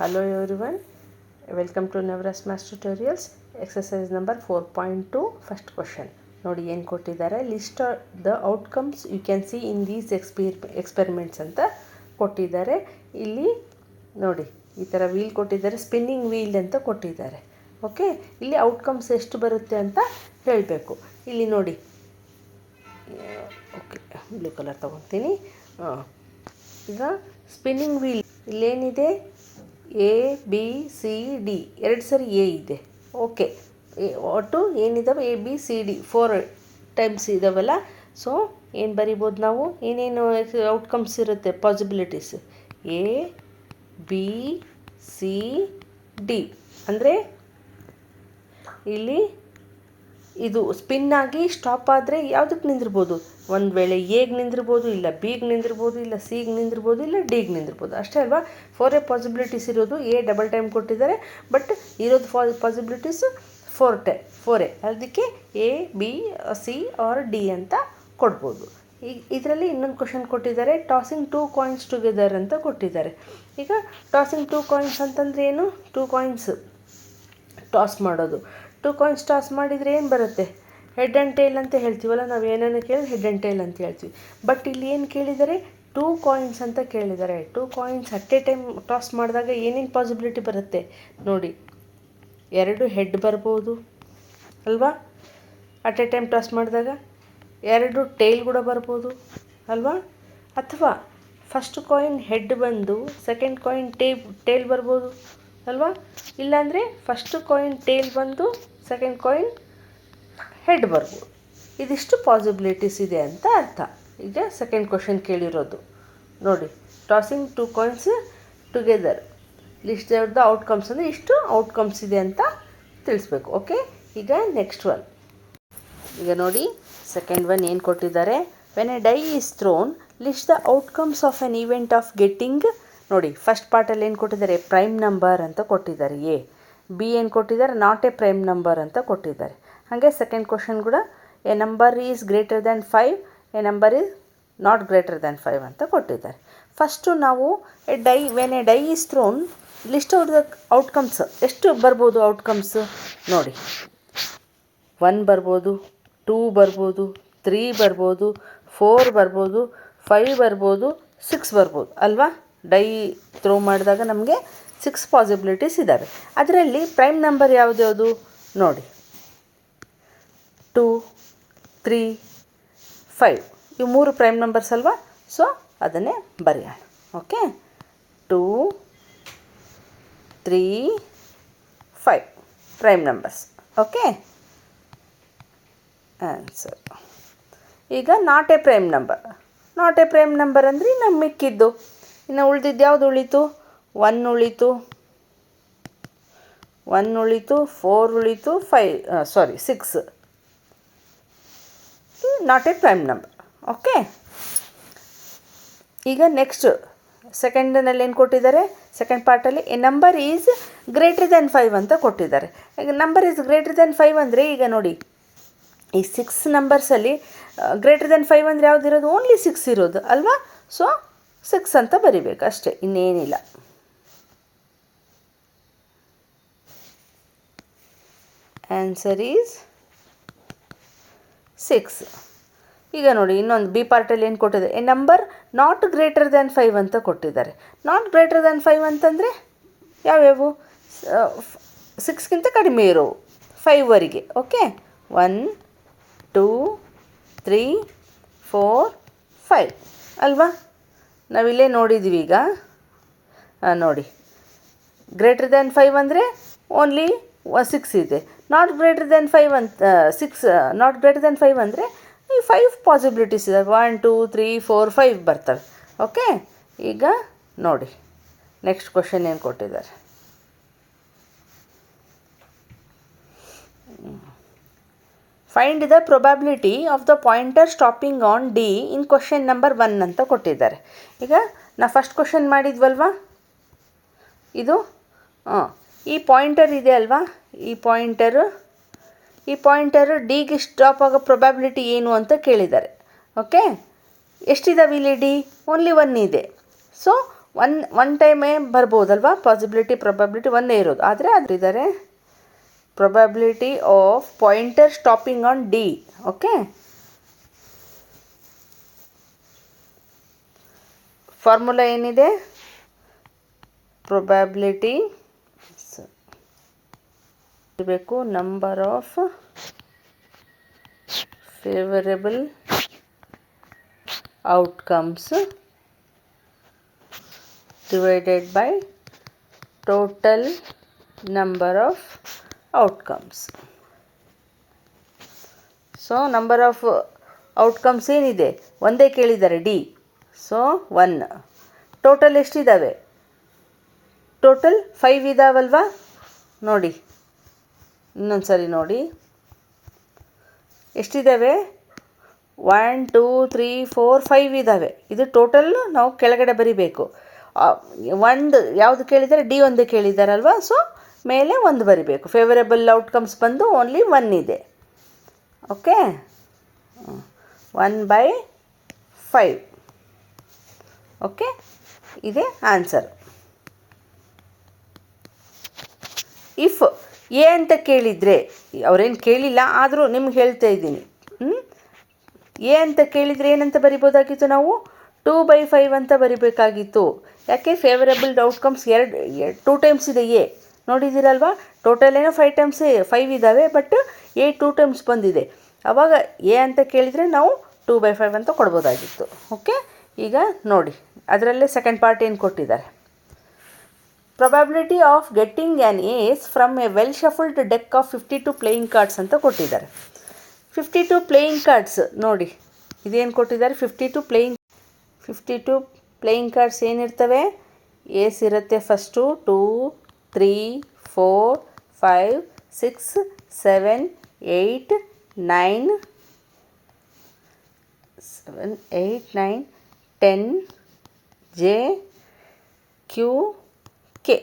Hello everyone, welcome to Navras Math Tutorials. Exercise number 4.2, first question. ನೋಡಿ ಏನು ಕೊಟ್ಟಿದ್ದಾರೆ, list the outcomes you can see in these experiments ಅಂತ ಕೊಟ್ಟಿದ್ದಾರೆ. ಇಲ್ಲಿ ನೋಡಿ ಈ ಥರ ವೀಲ್ ಕೊಟ್ಟಿದ್ದಾರೆ, ಸ್ಪಿನ್ನಿಂಗ್ ವೀಲ್ ಅಂತ ಕೊಟ್ಟಿದ್ದಾರೆ. ಓಕೆ, ಇಲ್ಲಿ ಔಟ್ಕಮ್ಸ್ ಎಷ್ಟು ಬರುತ್ತೆ ಅಂತ ಹೇಳಬೇಕು. ಇಲ್ಲಿ ನೋಡಿ, ಓಕೆ ಬ್ಲೂ ಕಲರ್ ತೊಗೊತೀನಿ. ಈಗ ಸ್ಪಿನ್ನಿಂಗ್ ವೀಲ್ ಇಲ್ಲೇನಿದೆ, ಎ ಬಿ ಸಿ ಡಿ ಎರಡು ಸರಿ ಎ ಇದೆ. ಓಕೆ, ಒಟ್ಟು ಏನಿದಾವೆ A B C D 4 times ಇದಾವಲ್ಲ. ಸೊ ಏನು ಬರಿಬೋದು ನಾವು, ಏನೇನು ಔಟ್ಕಮ್ಸ್ ಇರುತ್ತೆ, possibilities A B C D. ಅಂದರೆ ಇಲ್ಲಿ ಇದು ಸ್ಪಿನ್ ಆಗಿ ಸ್ಟಾಪ್ ಆದರೆ ಯಾವುದಕ್ಕೆ ನಿಂದಿರ್ಬೋದು, ಒಂದು ವೇಳೆ ಎಗೆ ನಿಂದಿರ್ಬೋದು, ಇಲ್ಲ ಬಿಗೆ ನಿಂದಿರ್ಬೋದು, ಇಲ್ಲ ಸಿಗೆ ನಿಂದಿರ್ಬೋದು, ಇಲ್ಲ ಡಿಗೆ ನಿಂದಿರ್ಬೋದು, ಅಷ್ಟೇ ಅಲ್ವಾ. 4 ಪಾಸಿಬಿಲಿಟೀಸ್ ಇರೋದು. ಎ ಡಬಲ್ ಟೈಮ್ ಕೊಟ್ಟಿದ್ದಾರೆ, ಬಟ್ ಇರೋದು ಪಾಸಿಬಿಲಿಟೀಸು 4 ಅದಕ್ಕೆ a B c or d ಅಂತ ಕೊಡ್ಬೋದು. ಈಗ ಇದರಲ್ಲಿ ಇನ್ನೊಂದು ಕ್ವಶನ್ ಕೊಟ್ಟಿದ್ದಾರೆ, ಟಾಸಿಂಗ್ 2 ಕಾಯಿನ್ಸ್ ಟುಗೆದರ್ ಅಂತ ಕೊಟ್ಟಿದ್ದಾರೆ. ಈಗ ಟಾಸಿಂಗ್ 2 ಕಾಯಿನ್ಸ್ ಅಂತಂದರೆ ಏನು, 2 ಕಾಯಿನ್ಸ್ ಟಾಸ್ ಮಾಡೋದು. 2 ಕಾಯಿನ್ಸ್ ಟಾಸ್ ಮಾಡಿದರೆ ಏನು ಬರುತ್ತೆ, ಹೆಡ್ ಆ್ಯಂಡ್ ಟೇಲ್ ಅಂತ ಹೇಳ್ತೀವಲ್ಲ ನಾವು. ಏನೇನು ಕೇಳಿದ್ರೆ ಹೆಡ್ ಆ್ಯಂಡ್ ಟೇಲ್ ಅಂತ ಹೇಳ್ತೀವಿ. ಬಟ್ ಇಲ್ಲಿ ಏನು ಕೇಳಿದ್ದಾರೆ, 2 ಕಾಯಿನ್ಸ್ ಅಂತ ಕೇಳಿದ್ದಾರೆ. 2 coins at A time toss ಮಾಡಿದಾಗ ಏನೇನು ಪಾಸಿಬಿಲಿಟಿ ಬರುತ್ತೆ ನೋಡಿ. 2 ಹೆಡ್ ಬರ್ಬೋದು ಅಲ್ವಾ, ಅಟ್ ಎ ಟೈಮ್ ಟಾಸ್ ಮಾಡಿದಾಗ. 2 ಟೇಲ್ ಕೂಡ ಬರ್ಬೋದು ಅಲ್ವಾ. ಅಥವಾ ಫಸ್ಟ್ ಕಾಯಿನ್ ಹೆಡ್ ಬಂದು ಸೆಕೆಂಡ್ ಕಾಯಿನ್ ಟೇಲ್ ಬರ್ಬೋದು ಅಲ್ವಾ. ಇಲ್ಲಾಂದರೆ ಫಸ್ಟ್ ಕಾಯಿನ್ ಟೇಲ್ ಬಂದು ಸೆಕೆಂಡ್ ಕಾಯಿನ್ ಹೆಡ್ ಬರ್ಬೋದು. ಇದಿಷ್ಟು ಪಾಸಿಬಿಲಿಟೀಸ್ ಇದೆ ಅಂತ ಅರ್ಥ. ಈಗ ಸೆಕೆಂಡ್ ಕ್ವಶನ್ ಕೇಳಿರೋದು ನೋಡಿ, tossing 2 coins together, list the outcomes ಅಂದರೆ ಇಷ್ಟು ಔಟ್ಕಮ್ಸ್ ಇದೆ ಅಂತ ತಿಳಿಸ್ಬೇಕು. ಓಕೆ, ಈಗ ನೆಕ್ಸ್ಟ್ ಒನ್. ಈಗ ನೋಡಿ ಸೆಕೆಂಡ್ ಒನ್ ಏನು ಕೊಟ್ಟಿದ್ದಾರೆ, when a die is thrown list the outcomes of an event of getting. ನೋಡಿ ಫಸ್ಟ್ ಪಾರ್ಟಲ್ಲಿ ಏನು ಕೊಟ್ಟಿದ್ದಾರೆ, ಪ್ರೈಮ್ ನಂಬರ್ ಅಂತ ಕೊಟ್ಟಿದ್ದಾರೆ. ಎ ಬಿ ಏನು ಕೊಟ್ಟಿದ್ದಾರೆ, ನಾಟ್ ಎ ಪ್ರೈಮ್ ನಂಬರ್ ಅಂತ ಕೊಟ್ಟಿದ್ದಾರೆ. ಹಾಗೆ ಸೆಕೆಂಡ್ ಕ್ವಶನ್ ಕೂಡ a number is greater than 5, a number is not greater than 5 ಅಂತ ಕೊಟ್ಟಿದ್ದಾರೆ. ಫಸ್ಟು ನಾವು when a die is thrown list out the outcomes ಎಷ್ಟು ಬರ್ಬೋದು ಔಟ್ಕಮ್ಸ್ ನೋಡಿ. 1 ಬರ್ಬೋದು, 2 ಬರ್ಬೋದು, 3 ಬರ್ಬೋದು, 4 ಬರ್ಬೋದು, 5 ಬರ್ಬೋದು, 6 ಬರ್ಬೋದು ಅಲ್ವಾ. ಡೈ ಥ್ರೋ ಮಾಡಿದಾಗ ನಮಗೆ 6 ಪಾಸಿಬಿಲಿಟೀಸ್ ಇದ್ದಾವೆ. ಅದರಲ್ಲಿ ಪ್ರೈಮ್ ನಂಬರ್ ಯಾವುದ್ಯಾವುದು ನೋಡಿ, 2, 3, 5 ಇವು 3 ಪ್ರೈಮ್ ನಂಬರ್ಸ್ ಅಲ್ವಾ. ಸೊ ಅದನ್ನೇ ಬರೆಯೋಣ. Okay, 2, 3, 5 prime numbers. Okay, answer. ಈಗ ನಾಟ್ ಎ ಪ್ರೈಮ್ ನಂಬರ್ ಅಂದರೆ ನಮ್ಮ ಮಿಕ್ಕಿದ್ದು ಇನ್ನು ಉಳಿದಿದ್ದು ಯಾವುದು ಉಳೀತು, 1 ಉಳೀತು, 4 ಉಳೀತು, 6 not a prime number. Okay, ಈಗ ನೆಕ್ಸ್ಟ್ ಸೆಕೆಂಡ್ನಲ್ಲಿ ಏನು ಕೊಟ್ಟಿದ್ದಾರೆ, ಸೆಕೆಂಡ್ ಪಾರ್ಟಲ್ಲಿ a number is greater than 5 ಅಂತ ಕೊಟ್ಟಿದ್ದಾರೆ. ಈಗ ನಂಬರ್ ಈಸ್ ಗ್ರೇಟರ್ ದ್ಯಾನ್ 5 ಅಂದರೆ ಈಗ ನೋಡಿ ಈ 6 ನಂಬರ್ಸಲ್ಲಿ ಗ್ರೇಟರ್ ದ್ಯಾನ್ 5 ಅಂದರೆ ಯಾವುದಿರೋದು, ಓನ್ಲಿ 6 ಇರೋದು ಅಲ್ವಾ. ಸೊ 6 ಅಂತ ಬರಿಬೇಕು ಅಷ್ಟೇ, ಇನ್ನೇನಿಲ್ಲ. Answer is 6. ಈಗ ನೋಡಿ ಇನ್ನೊಂದು ಬಿ ಪಾರ್ಟಲ್ಲಿ ಏನು ಕೊಟ್ಟಿದ್ದಾರೆ, A number not greater than 5 ಅಂತ ಕೊಟ್ಟಿದ್ದಾರೆ. ನಾಟ್ ಗ್ರೇಟರ್ ದ್ಯಾನ್ 5 ಅಂತಂದರೆ ಯಾವ್ಯಾವು, 6ಗಿಂತ ಕಡಿಮೆ ಇರೋವು 5ವರೆಗೆ. ಓಕೆ, 1, 2, 3, 4, 5 ಅಲ್ವಾ. ನಾವಿಲ್ಲೇ ನೋಡಿದ್ವಿ. ಈಗ ನೋಡಿ ಗ್ರೇಟರ್ ದ್ಯಾನ್ 5 ಅಂದರೆ ಓನ್ಲಿ 6 ಇದೆ. ನಾಟ್ ಗ್ರೇಟರ್ ದ್ಯಾನ್ 5 ಅಂತ 6 ನಾಟ್ ಗ್ರೇಟರ್ ದ್ಯಾನ್ 5 ಅಂದರೆ ಈ 5 ಪಾಸಿಬಿಲಿಟೀಸ್ ಇದೆ. 1, 2, 3, 4, 5 ಬರ್ತವೆ. ಓಕೆ, ಈಗ ನೋಡಿ ನೆಕ್ಸ್ಟ್ ಕ್ವಶನ್ ಏನು ಕೊಟ್ಟಿದ್ದಾರೆ. Find the probability of the pointer stopping on D in question number 1 ಅಂತ ಕೊಟ್ಟಿದ್ದಾರೆ. ಈಗ ನಾ ಫಸ್ಟ್ ಕ್ವಶನ್ ಮಾಡಿದ್ವಲ್ವಾ, ಇದು ಈ ಪಾಯಿಂಟರ್ ಇದೆ ಅಲ್ವಾ, ಈ ಪಾಯಿಂಟರು ಡಿಗೆ ಸ್ಟಾಪ್ ಆಗೋ ಪ್ರೊಬ್ಯಾಬಿಲಿಟಿ ಏನು ಅಂತ ಕೇಳಿದ್ದಾರೆ. ಓಕೆ, ಎಷ್ಟಿದಾವೆ ಇಲ್ಲಿ ಡಿ, ಓನ್ಲಿ 1 ಇದೆ. ಸೊ ಒನ್ ಟೈಮೇ ಬರ್ಬೋದಲ್ವಾ, ಪಾಸಿಬಿಲಿಟಿ ಪ್ರೊಬಬಿಲಿಟಿ ಒಂದೇ ಇರೋದು. ಆದರೆ ಅದರಿದ್ದಾರೆ probability of pointer stopping on D. Okay, formula ಏನಿದೆ, ಪ್ರೊಬಬಿಲಿಟಿ ಬೇಕು number of favourable outcomes divided by total number of outcomes. So number of outcomes ಏನಿದೆ, ಒಂದೇ ಕೇಳಿದ್ದಾರೆ ಡಿ. ಸೊ 1. ಟೋಟಲ್ ಎಷ್ಟಿದ್ದಾವೆ, ಟೋಟಲ್ 5 ಇದ್ದಾವಲ್ವಾ. ನೋಡಿ ಇನ್ನೊಂದು ಸರಿ ನೋಡಿ ಎಷ್ಟಿದ್ದಾವೆ, 1 2 3 4 5 ಇದ್ದಾವೆ. ಇದು ಟೋಟಲ್ ನಾವು ಕೆಳಗಡೆ ಬರಿಬೇಕು. ಒಂದು ಯಾವುದು ಕೇಳಿದ್ದಾರೆ, ಡಿ ಒಂದು ಕೇಳಿದ್ದಾರಲ್ವ, ಸೊ ಮೇಲೆ ಒಂದು ಬರಿಬೇಕು. ಫೇವರೇಬಲ್ ಔಟ್ಕಮ್ಸ್ ಬಂದು ಓನ್ಲಿ 1 ಇದೆ. ಓಕೆ, 1/5. ಓಕೆ, ಇದೇ ಆನ್ಸರ್. ಇಫ್ ಎ ಅಂತ ಕೇಳಿದರೆ, ಅವರೇನು ಕೇಳಿಲ್ಲ ಆದರೂ ನಿಮ್ಗೆ ಹೇಳ್ತಾ ಇದ್ದೀನಿ. ಎ ಅಂತ ಕೇಳಿದರೆ ಏನಂತ ಬರಿಬೋದಾಗಿತ್ತು, ನಾವು 2/5 ಅಂತ ಬರಿಬೇಕಾಗಿತ್ತು. ಯಾಕೆ, ಫೇವರೇಬಲ್ ಔಟ್ಕಮ್ಸ್ 2 ಟೈಮ್ಸ್ ಇದೆ ಎ, ನೋಡಿದ್ದೀರಲ್ವಾ. ಟೋಟಲ್ ಏನೋ 5 ಟೈಮ್ಸ್ 5 ಇದ್ದಾವೆ, ಬಟ್ ಎ 2 ಟೈಮ್ಸ್ ಬಂದಿದೆ. ಆವಾಗ ಎ ಅಂತ ಕೇಳಿದರೆ ನಾವು 2/5 ಅಂತ ಕೊಡ್ಬೋದಾಗಿತ್ತು. ಓಕೆ, ಈಗ ನೋಡಿ ಅದರಲ್ಲೇ ಸೆಕೆಂಡ್ ಪಾರ್ಟ್ ಏನು ಕೊಟ್ಟಿದ್ದಾರೆ. Probability of getting an ace from a well shuffled deck of 52 playing cards ಅಂತ ಕೊಟ್ಟಿದ್ದಾರೆ. 52 ಪ್ಲೇಯಿಂಗ್ ಕಾರ್ಡ್ಸ್ ನೋಡಿ, ಇದೇನು ಕೊಟ್ಟಿದ್ದಾರೆ, 52 ಪ್ಲೇಯಿಂಗ್ ಕಾರ್ಡ್ಸ್ ಏನಿರ್ತವೆ, ಏಸ್ ಇರುತ್ತೆ ಫಸ್ಟು 2 3 4 5 6 7 8 9 10 ಜೆ ಕ್ಯೂ ಕೆ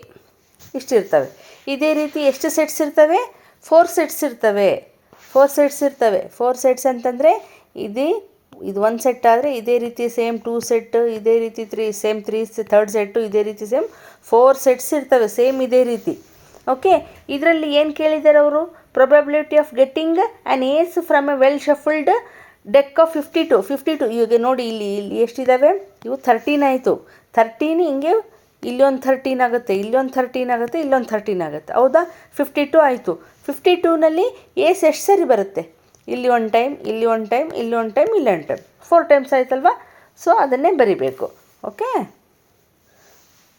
ಇಷ್ಟಿರ್ತವೆ. ಇದೇ ರೀತಿ ಎಷ್ಟು ಸೆಟ್ಸ್ ಇರ್ತವೆ, 4 ಸೆಟ್ಸ್ ಇರ್ತವೆ. 4 ಸೆಟ್ಸ್ ಅಂತಂದರೆ ಇದು 1 ಸೆಟ್ ಆದರೆ ಇದೇ ರೀತಿ ಸೇಮ್ 2 ಸೆಟ್, ಇದೇ ರೀತಿ 3 ಥರ್ಡ್ ಸೆಟ್ಟು, ಇದೇ ರೀತಿ ಸೇಮ್ 4 ಸೆಟ್ಸ್ ಇರ್ತವೆ, ಸೇಮ್ ಇದೇ ರೀತಿ. ಓಕೆ, ಇದರಲ್ಲಿ ಏನು ಕೇಳಿದ್ದಾರೆ ಅವರು, probability of getting an ace from a well shuffled deck of 52. ಈಗ ನೋಡಿ ಇಲ್ಲಿ ಎಷ್ಟಿದ್ದಾವೆ, ಇವು 13 ಆಯಿತು. 13 ಹಿಂಗೆ ಇಲ್ಲೊಂದು 13 ಆಗುತ್ತೆ, ಇಲ್ಲೊಂದು 13 ಆಗುತ್ತೆ, ಇಲ್ಲೊಂದು 13 ಆಗುತ್ತೆ, ಹೌದಾ. 52 ಆಯಿತು. 52ನಲ್ಲಿ ಏಸ್ ಎಷ್ಟು ಸರಿ ಬರುತ್ತೆ, ಇಲ್ಲಿ 1 ಟೈಮ್, ಇಲ್ಲಿ 1 ಟೈಮ್, ಇಲ್ಲಿ 1 ಟೈಮ್, ಇಲ್ಲಿ 1 ಟೈಮ್, 4 ಟೈಮ್ಸ್ ಆಯ್ತಲ್ವಾ. ಸೊ ಅದನ್ನೇ ಬರಿಬೇಕು. ಓಕೆ,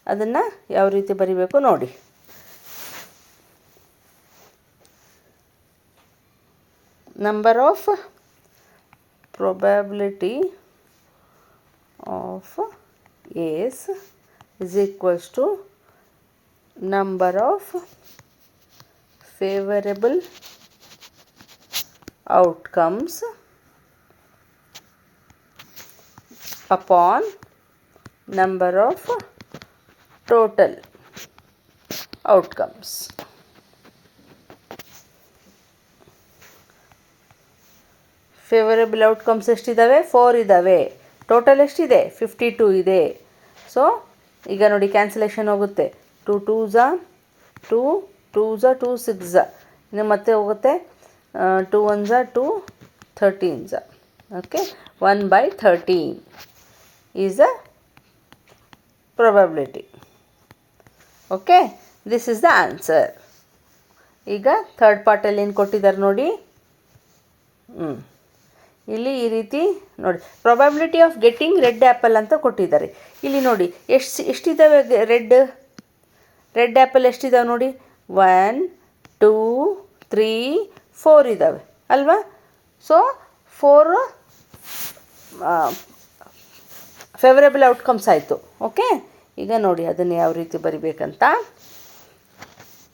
ಅದನ್ನು ಯಾವ ರೀತಿ ಬರಿಬೇಕು ನೋಡಿ. Number of probability of A's is equals to number of favorable outcomes upon number of total outcomes. Favourable outcomes ಎಷ್ಟಿದ್ದಾವೆ, 4 ಇದ್ದಾವೆ. ಟೋಟಲ್ ಎಷ್ಟಿದೆ, 52 ಇದೆ. ಸೊ ಈಗ ನೋಡಿ ಕ್ಯಾನ್ಸಲೇಷನ್ ಹೋಗುತ್ತೆ. 2 2s 2, 2s 2 6, ಇನ್ನು ಮತ್ತೆ ಹೋಗುತ್ತೆ 2 1s 2, 13s. Okay, 1/13 is a probability. Okay, this is the answer. ಈಗ ಥರ್ಡ್ ಪಾರ್ಟಲ್ಲಿ ಏನು ಕೊಟ್ಟಿದ್ದಾರೆ ನೋಡಿ. ಇಲ್ಲಿ ಈ ರೀತಿ ನೋಡಿ, probability of getting red apple ಅಂತ ಕೊಟ್ಟಿದ್ದಾರೆ. ಇಲ್ಲಿ ನೋಡಿ ಎಷ್ಟಿದ್ದಾವೆ ರೆಡ್ ಆ್ಯಪಲ್ ಎಷ್ಟಿದ್ದಾವೆ ನೋಡಿ, 1 2 3 4 ಇದ್ದಾವೆ ಅಲ್ವಾ. ಸೊ 4 ಫೇವರೇಬಲ್ ಔಟ್ಕಮ್ಸ್ ಆಯಿತು. ಓಕೆ, ಈಗ ನೋಡಿ ಅದನ್ನು ಯಾವ ರೀತಿ ಬರಿಬೇಕಂತ,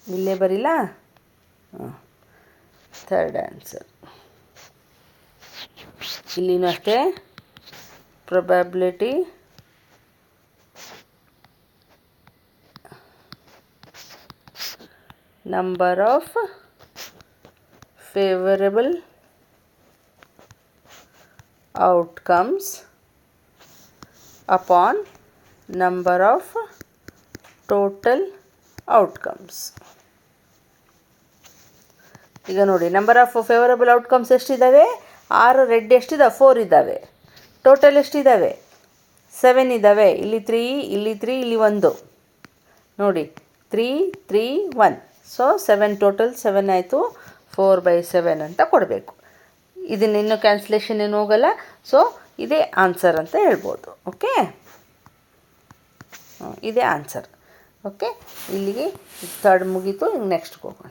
ಇಲ್ಲೇ ಬರಿಲ್ಲ. ಥರ್ಡ್ ಆನ್ಸರ್ ಇಲ್ಲಿನೂ ಅಷ್ಟೇ, probability number of favourable outcomes upon number of total outcomes. ಈಗ ನೋಡಿ, ನಂಬರ್ ಆಫ್ ಫೇವರಬಲ್ ಔಟ್ಕಮ್ಸ್ ಎಷ್ಟಿದ್ದಾವೆ? 6, ರೆಡ್ ಎಷ್ಟಿದ್ದಾವೆ? 4 ಇದ್ದಾವೆ. ಟೋಟಲ್ ಎಷ್ಟಿದ್ದಾವೆ? 7 ಇದ್ದಾವೆ. ಇಲ್ಲಿ 3, ಇಲ್ಲಿ 3, ಇಲ್ಲಿ 1 ನೋಡಿ, 3, 3, 1. ಸೊ 7 ಟೋಟಲ್ 7 ಆಯಿತು. 4/7 ಅಂತ ಕೊಡಬೇಕು. ಇದನ್ನಿನ್ನೂ ಕ್ಯಾನ್ಸಲೇಷನ್ ಏನು ಹೋಗಲ್ಲ. ಸೊ ಇದೇ ಆನ್ಸರ್ ಅಂತ ಹೇಳ್ಬೋದು. ಓಕೆ, ಇದೇ ಆನ್ಸರ್. ಓಕೆ, ಇಲ್ಲಿಗೆ ಥರ್ಡ್ ಮುಗೀತು. ಈಗ ನೆಕ್ಸ್ಟ್ಗೆ ಹೋಗೋಣ.